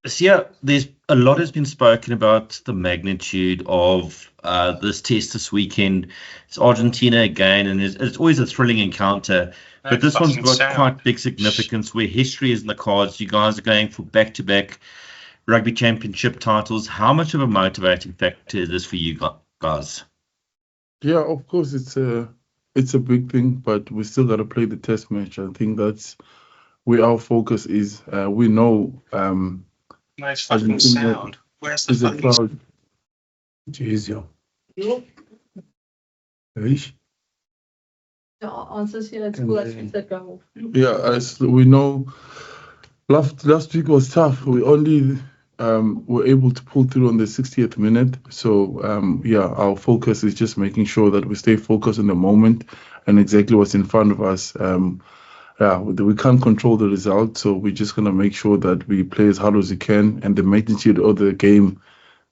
So yeah, there's a lot has been spoken about the magnitude of this test this weekend. It's Argentina again, and it's always a thrilling encounter. But this one's got quite big significance where history is in the cards. You guys are going for back-to-back rugby championship titles. How much of a motivating factor is this for you guys? Yeah, of course it's a big thing, but we still got to play the test match. I think that's where our focus is. We know Nice fucking sound. Where's the fucking sound? Jeez, yo. The answers here at school, I think that go. Yeah, as we know, last week was tough. We only were able to pull through on the 60th minute. So yeah, our focus is just making sure that we stay focused in the moment and exactly what's in front of us. Yeah, we can't control the result, so we're just gonna make sure that we play as hard as we can, and the magnitude of the game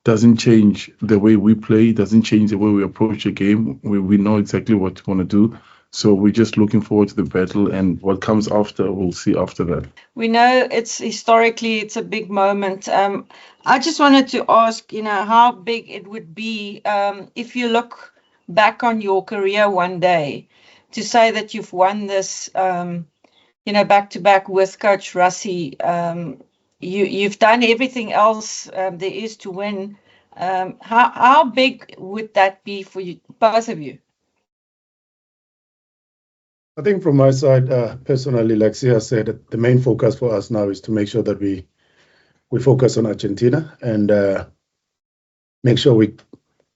doesn't change the way we play, doesn't change the way we approach the game. We know exactly what we want to do. So we're just looking forward to the battle, and what comes after, we'll see after that. We know it's a big moment. I just wanted to ask, how big it would be if you look back on your career one day to say that you've won this, back to back with Coach Rassie. You've done everything else there is to win. How big would that be for you, both of you? I think from my side, personally, like Sia said, the main focus for us now is to make sure that we focus on Argentina and make sure we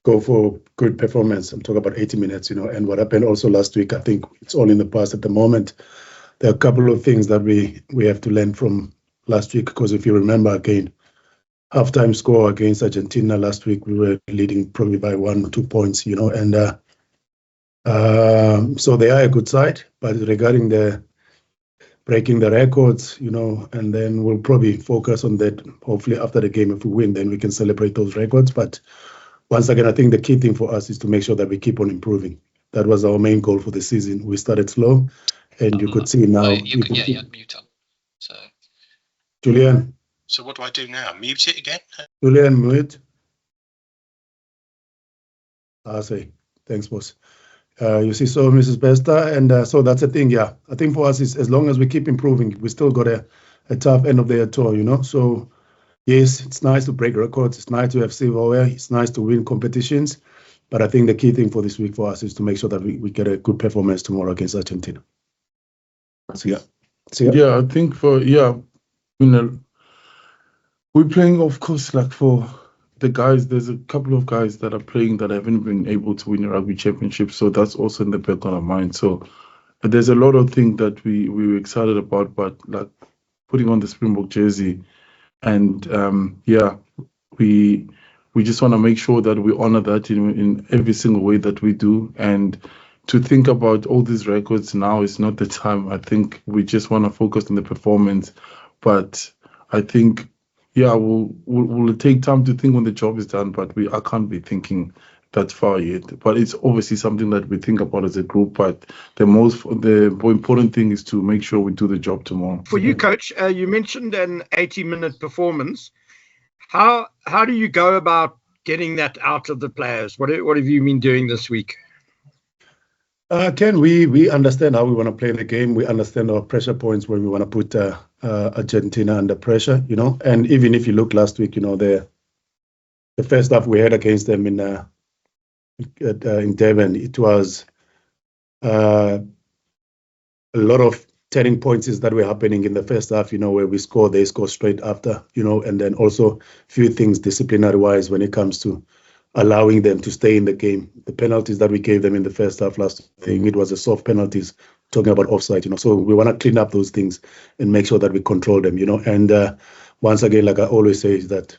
go for good performance. I'm talking about 80 minutes, and what happened also last week, I think it's all in the past at the moment. There are a couple of things that we have to learn from last week, because if you remember again, halftime score against Argentina last week, we were leading probably by 1 or 2 points, and so they are a good side, but regarding the breaking the records, and then we'll probably focus on that. Hopefully after the game, if we win, then we can celebrate those records. But once again, I think the key thing for us is to make sure that we keep on improving. That was our main goal for the season. We started slow, and you could see now. Mute up. So, Julian. So what do I do now? Mute it again? Julian, mute. I say, thanks, boss. You see, so Mrs. Bester, and so that's the thing. Yeah, I think for us is as long as we keep improving, we still got a tough end of the year tour, So yes, it's nice to break records. It's nice to have silverware. It's nice to win competitions. But I think the key thing for this week for us is to make sure that we get a good performance tomorrow against Argentina. So yeah, I think we're playing, of course, like for the guys, there's a couple of guys that are playing that haven't been able to win a rugby championship, so that's also in the back of our mind. So there's a lot of things that we were excited about, but like putting on the Springbok jersey, and we just want to make sure that we honor that in every single way that we do. And to think about all these records now is not the time. I think we just want to focus on the performance, but I think. Yeah, we'll take time to think when the job is done, but I can't be thinking that far yet. But it's obviously something that we think about as a group. But the more important thing is to make sure we do the job tomorrow. For you, Coach, you mentioned an 80-minute performance. How do you go about getting that out of the players? What have you been doing this week? Ken, we understand how we want to play the game. We understand our pressure points when we want to put Argentina under pressure, And even if you look last week, the first half we had against them in Durban, it was a lot of turning points that were happening in the first half, where we score, they score straight after, and then also few things disciplinary-wise when it comes to allowing them to stay in the game. The penalties that we gave them in the first half last thing, it was a soft penalties, talking about offside, So we want to clean up those things and make sure that we control them, And once again, like I always say, is that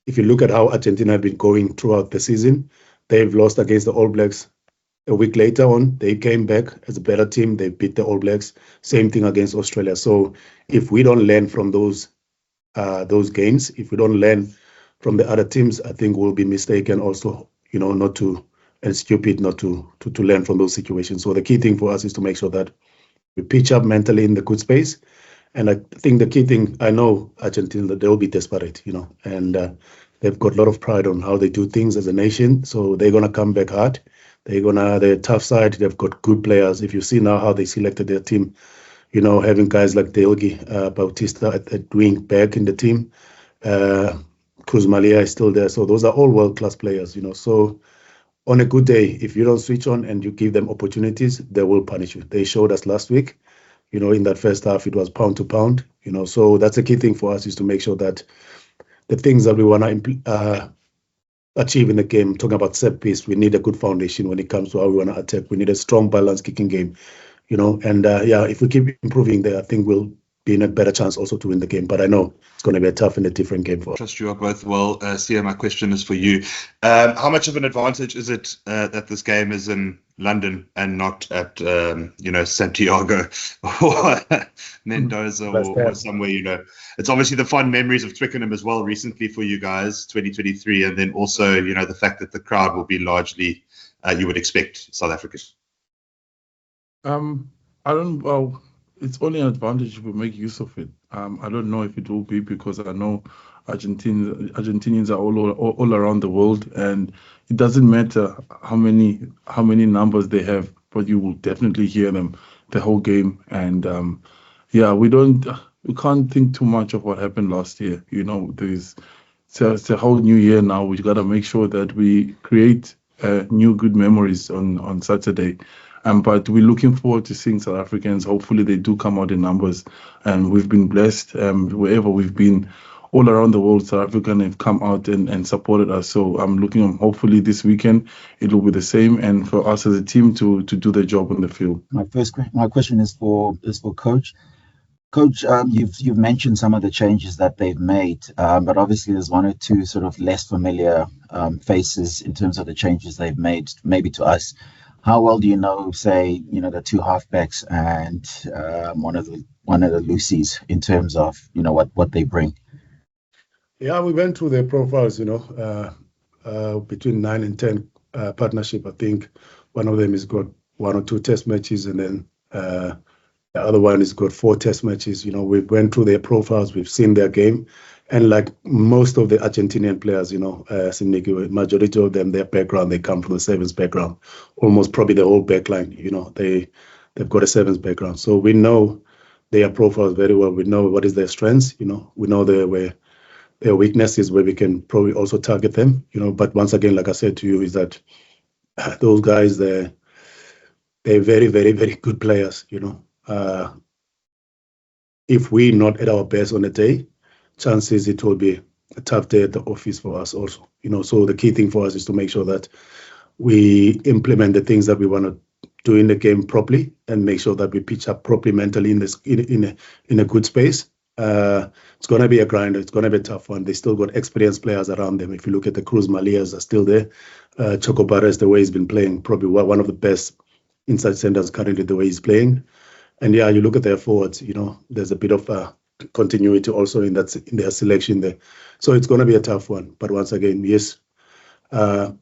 if you look at how Argentina have been going throughout the season, they've lost against the All Blacks. A week later on, they came back as a better team. They beat the All Blacks. Same thing against Australia. So if we don't learn from those games, if we don't learn from the other teams, I think we'll be mistaken also, not to, and stupid not to learn from those situations. So the key thing for us is to make sure that we pitch up mentally in the good space And I think the key thing, I know Argentina, that they'll be desperate, and they've got a lot of pride on how they do things as a nation. So they're going to come back hard. They're tough side. They've got good players. If you see now how they selected their team, having guys like Delgi, Bautista at wing back in the team. Cruz Malia is still there. So those are all world-class players, So on a good day, if you don't switch on and you give them opportunities, they will punish you. They showed us last week, in that first half, it was pound to pound, So that's a key thing for us, is to make sure that the things that we want to achieve in the game, talking about set piece, we need a good foundation when it comes to how we want to attack. We need a strong, balanced kicking game, and if we keep improving there, I think we'll be in a better chance also to win the game. But I know it's going to be a tough and a different game for us. Trust you are both well. Sia, my question is for you. How much of an advantage is it that this game is in London and not at Santiago or Mendoza or somewhere? It's obviously the fond memories of Twickenham as well recently for you guys, 2023, and then also the fact that the crowd will be largely you would expect South African. It's only an advantage if we make use of it. I don't know if it will be, because I know Argentinians are all around the world, and it doesn't matter how many numbers they have, but you will definitely hear them the whole game. And we can't think too much of what happened last year. It's a whole new year now. We got to make sure that we create new good memories on Saturday. But we're looking forward to seeing South Africans. Hopefully they do come out in numbers. And we've been blessed. Wherever we've been, all around the world, South African have come out and supported us. So I'm looking on, hopefully this weekend it will be the same, and for us as a team to do the job on the field. My question is for Coach. Coach, you've mentioned some of the changes that they've made, but obviously there's one or two sort of less familiar faces in terms of the changes they've made, maybe to us. How well do you know, say, the two halfbacks and one of the Lucies in terms of what they bring? Yeah, we went through their profiles. Between 9 and 10 partnership. I think one of them has got 1 or 2 test matches, and then the other one has got 4 test matches. We went through their profiles. We've seen their game, and like most of the Argentinian players, majority of them, their background, they come from the sevens background. Almost probably the whole backline. They've got a sevens background, so we know their profiles very well. We know what is their strengths. We know their weaknesses, where we can probably also target them. But once again, like I said to you, is that those guys, they're very, very, very good players. If we're not at our best on a day, chances it will be a tough day at the office for us also. So the key thing for us is to make sure that we implement the things that we want to do in the game properly, and make sure that we pitch up properly mentally in a good space. It's going to be a grinder. It's going to be a tough one. They still got experienced players around them. If you look at the Cruz Malias are still there. Gqeberha is the way he's been playing, probably one of the best inside centers currently, the way he's playing. And you look at their forwards, there's a bit of continuity also in their selection there. So it's going to be a tough one. But once again, yes, the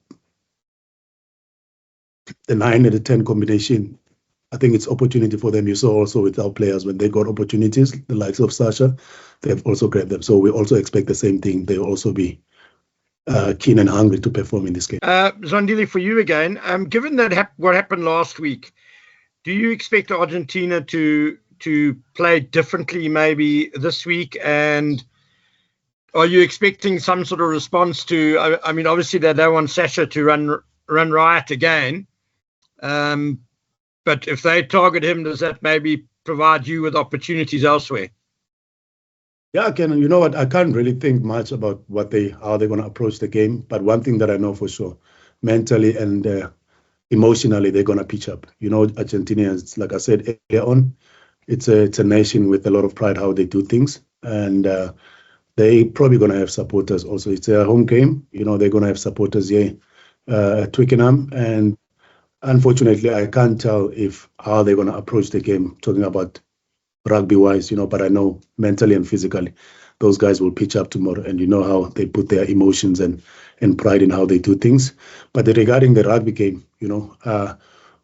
9 and the 10 combination, I think it's opportunity for them. You saw also with our players, when they got opportunities, the likes of Sasha, they've also grabbed them. So we also expect the same thing. They'll also be keen and hungry to perform in this game. Mzwandile, for you again, given that what happened last week, do you expect Argentina to play differently maybe this week? And are you expecting some sort of response to, I mean, obviously they don't want Sasha to run riot again. But if they target him, does that maybe provide you with opportunities elsewhere? Yeah, you know what? I can't really think much about how they're going to approach the game. But one thing that I know for sure, mentally and emotionally, they're going to pitch up. Argentinians, like I said earlier on, it's a nation with a lot of pride how they do things, and they probably going to have supporters also. It's a home game. They're going to have supporters here at Twickenham, and unfortunately, I can't tell how they're going to approach the game, talking about rugby-wise, but I know mentally and physically, those guys will pitch up tomorrow, and how they put their emotions and pride in how they do things. But regarding the rugby game,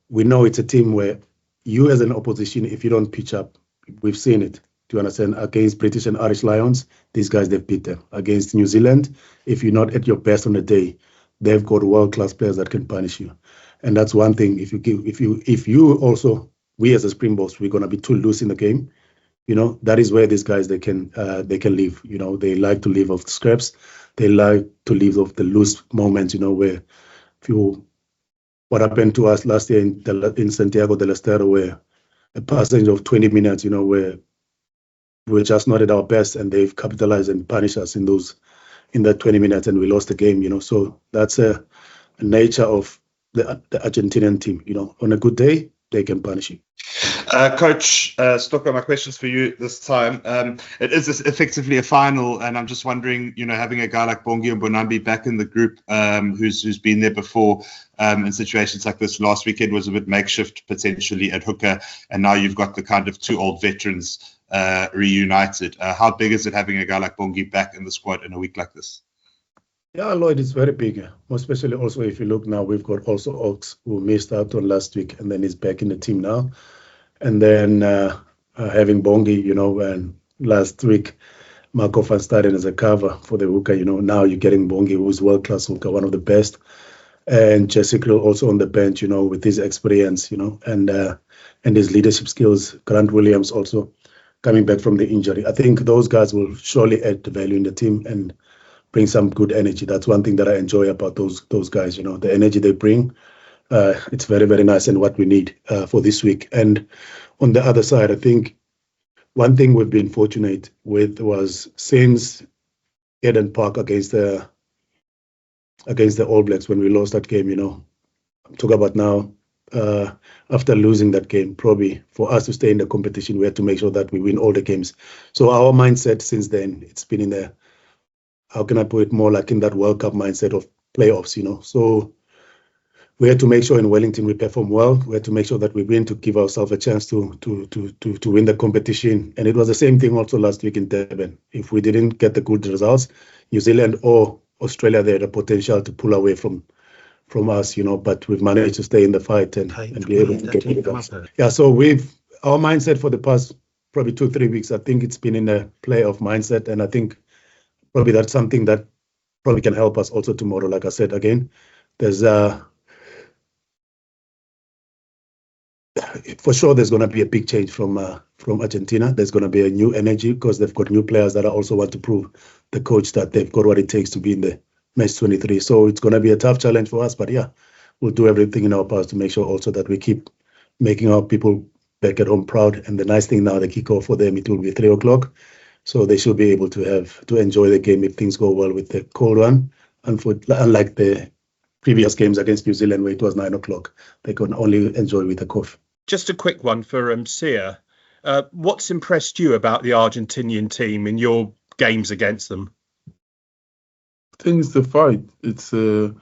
we know it's a team where you as an opposition, if you don't pitch up, we've seen it. Do you understand? Against British and Irish Lions, these guys, they've beat them. Against New Zealand, if you're not at your best on the day, they've got world-class players that can punish you. And that's one thing. If you also, we as a Springboks, we're gonna be too loose in the game. That is where these guys they can live. They like to live off the scraps. They like to live off the loose moments. Where what happened to us last year in Santiago del Estero, where a passage of 20 minutes, where we're just not at our best, and they've capitalized and punished us in that 20 minutes, and we lost the game. So that's a nature of the Argentinian team. On a good day, they can punish you. Coach Stocker, my questions for you this time. It is effectively a final, and I'm just wondering, having a guy like Bongi and Bonambi back in the group, who's been there before in situations like this. Last weekend was a bit makeshift, potentially at hooker, and now you've got the kind of two old veterans reunited. How big is it having a guy like Bongi back in the squad in a week like this? Yeah, Lloyd, it's very big, especially also if you look now, we've got also Ox, who missed out on last week, and then he's back in the team now. And then having Bongi, and last week, Marco van Staden as a cover for the hooker, now you're getting Bongi, who's world-class hooker, one of the best. And Jesse Krill also on the bench, with his experience, and his leadership skills. Grant Williams also coming back from the injury. I think those guys will surely add the value in the team and bring some good energy. That's one thing that I enjoy about those guys, the energy they bring. It's very, very nice, and what we need for this week. And on the other side, I think one thing we've been fortunate with was since Eden Park against the All Blacks, when we lost that game, talk about now, after losing that game, probably for us to stay in the competition, we had to make sure that we win all the games. So our mindset since then, it's been in the, how can I put it, more like in that World Cup mindset of playoffs, So we had to make sure in Wellington we perform well. We had to make sure that we win to give ourselves a chance to win the competition. And it was the same thing also last week in Durban. If we didn't get the good results, New Zealand or Australia, they had the potential to pull away from us, but we've managed to stay in the fight and be able to get it. Yeah, so our mindset for the past probably 2-3 weeks, I think it's been in a playoff mindset, and I think probably that's something that probably can help us also tomorrow. Like I said, again, there's for sure there's going to be a big change from Argentina. There's going to be a new energy because they've got new players that also want to prove the coach that they've got what it takes to be in the match 23. So it's going to be a tough challenge for us, but yeah, we'll do everything in our powers to make sure also that we keep making our people back at home proud. And the nice thing now, the kickoff for them, it will be 3 o'clock. So they should be able to enjoy the game if things go well with the cold one. Unlike the previous games against New Zealand where it was 9 o'clock, they can only enjoy with the coffee. Just a quick one for Sia. What's impressed you about the Argentinian team in your games against them? I think it's the fight. It's a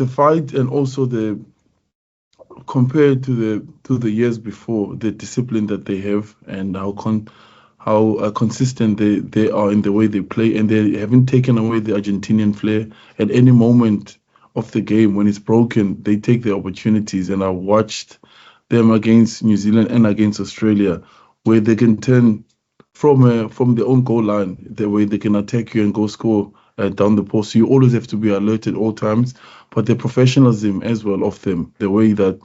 fight, and also compared to the years before, the discipline that they have and how consistent they are in the way they play, and they haven't taken away the Argentinian flair. At any moment of the game, when it's broken, they take the opportunities, and I watched them against New Zealand and against Australia, where they can turn from their own goal line, the way they can attack you and go score down the post. So you always have to be alert at all times, but the professionalism as well of them, the way that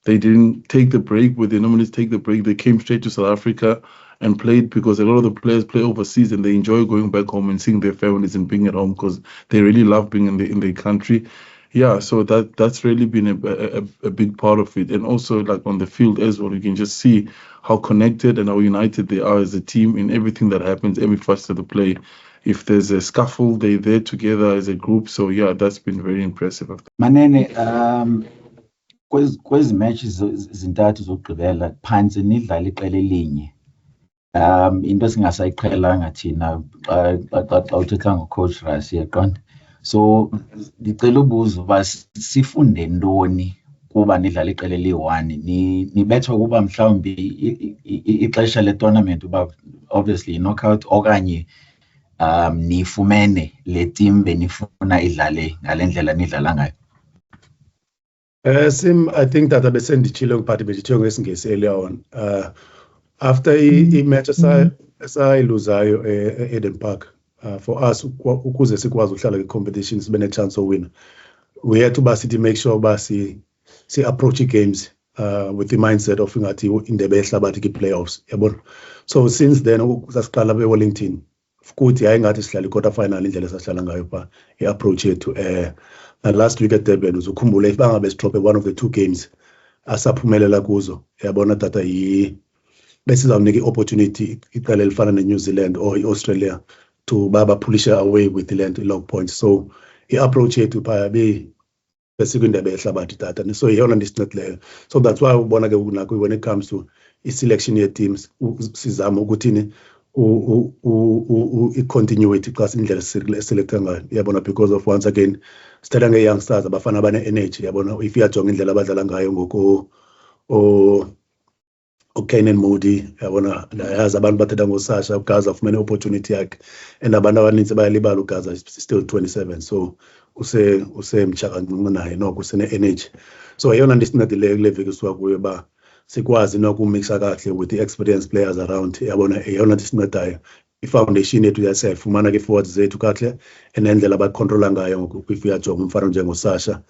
they didn't take the break where they normally take the break, they came straight to South Africa and played, because a lot of the players play overseas and they enjoy going back home and seeing their families and being at home because they really love being in their country. Yeah, so that's really been a big part of it. And also, like on the field as well, you can just see how connected and how united they are as a team in everything that happens, every facet of the play. If there's a scuffle, they're there together as a group. So yeah, that's been very impressive. Manene, kwezi matches zintathu zokugqibela phansi nidlala iqela elinye. Into singasayiqhelanga thina xa uthetha ngocoach Rasi yaqonda. So ndicela ubuza uba sifunde ntoni kuba nidlala iqela eliyi-1, nibethwa kuba mhlawumbi ixesha le-tournament uba obviously knockout, okanye nifumene le team benifuna idlale ngale ndlela nidlala ngayo? Sim, I think that abesenditshilo ngiphathi bedithiyo ngesingesi earlier on. after i-match esayiluzayo e-Eden Park, for us ukuze sikwazi ukuhlala kwi-competition sibe ne-chance owina, we had to make sure uba si-approach games with the mindset of ingathi indebe yehlabathi ki-playoffs, yabona. So since then sasiqala be-Wellington futhi hayi ngathi sihlala i-quarter final indlela esahlala ngayo pha i-approach yethu. And last week at Durban uzukhumbula if bangabe sidrope one of the 2 games asaphumelela kuzo, yabona tata besizawunika i-opportunity iqela elifana ne-New Zealand or i-Australia to baphulisha away with the land log points. So i-approach yethu phaya besikwindebe yehlabathi tata, so iyona ndisincede leyo. So that's why ubona ke unako when it comes to i-selection ye-teams sizama ukuthini i-continuity xa indlela selecta ngayo, yabona, because of once again sithatha nge-youngsters abafana bane-energy, yabona. If iyajonga indlela abadlala ngayo ngoko Kane and Modi, yabona, yazi abantu bathetha ngoSasha, uGaza ufumene opportunity yakhe, and abantu abaninzi bayalibala uGaza is still 27, so usemtsha kancinci naye noko usene-energy. So yeyona ndisincedileyo kule veki suka kuyo uba sikwazi nokumixa kakuhle with the experienced players around, yabona. Yeyona ndisincedayo i-foundation yethu yasiyayifumana ke-forwards zethu kakuhle, enendlela abayicontrola ngayo ngoku if uyajonga umfana njengosasha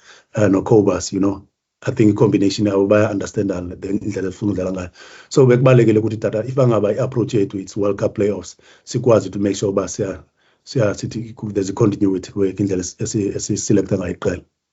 noCobus, you know. I think i-combination yabo baya-understandana indlela efuna udlala ngayo. So bekubalulekile ukuthi tata if angaba i-approach yethu it's World Cup playoffs sikwazi to make sure uba sithi there's a continuity indlela esiselecta ngayo iqela.